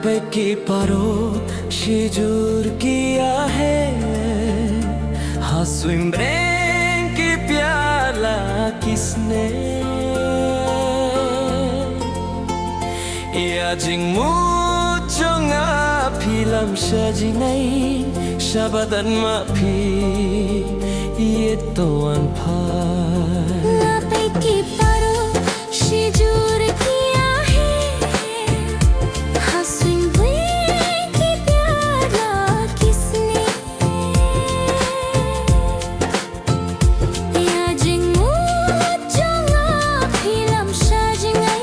पैकी पारो शिजुर किया है Haswim breng की प्याला किसने या जिंगमु चोंगा फिल्म सजिनै शबदन माफी ये तो अनफा पैकी पारो शिजुर किया है Haswim breng की प्याला किसने या जिंगमु चोंगा फिल्म सजिनै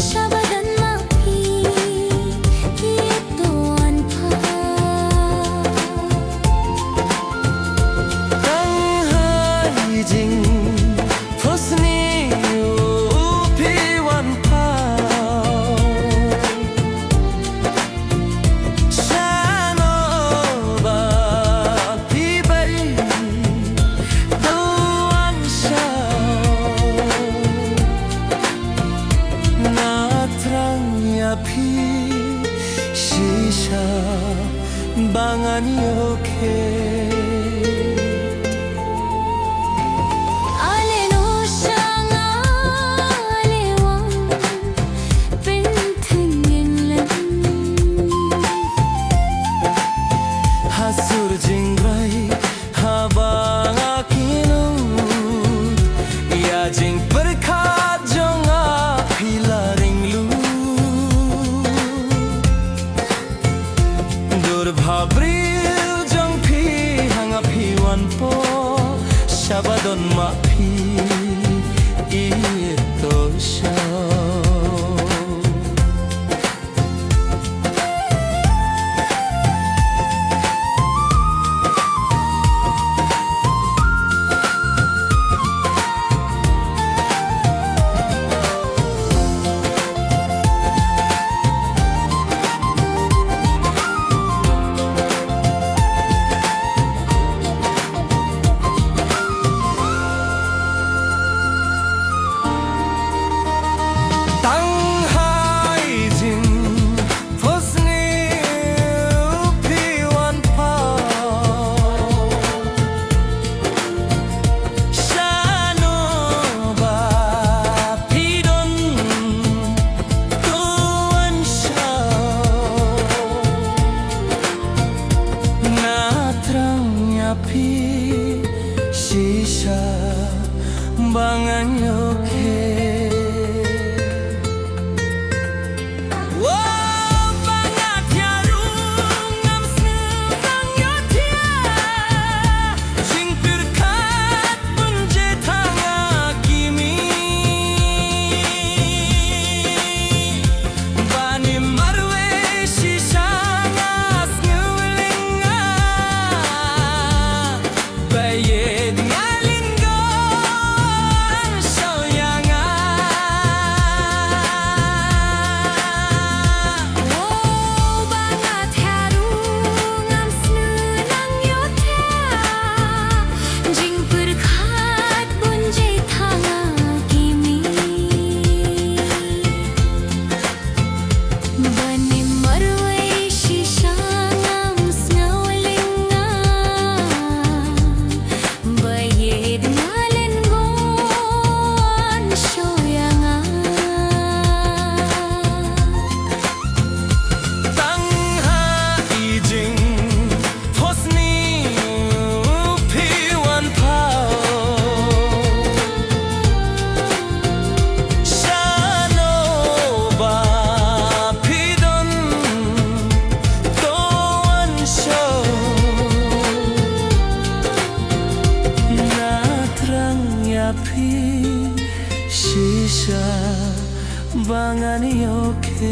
शबदन माफी ये तो अनफा Tanghai jing Fosni upi wan pao Shano ba pi bai Duan shao Na trang ya pi Shisha bangan yoke Hasur jingrai habang akinut Ya jing perkat jonga pilaring lu Dur bhabril jong pi hanga pi wan po Shabadon ma pi ito siya Pi shisha bangan yoke Shisha bangan yoke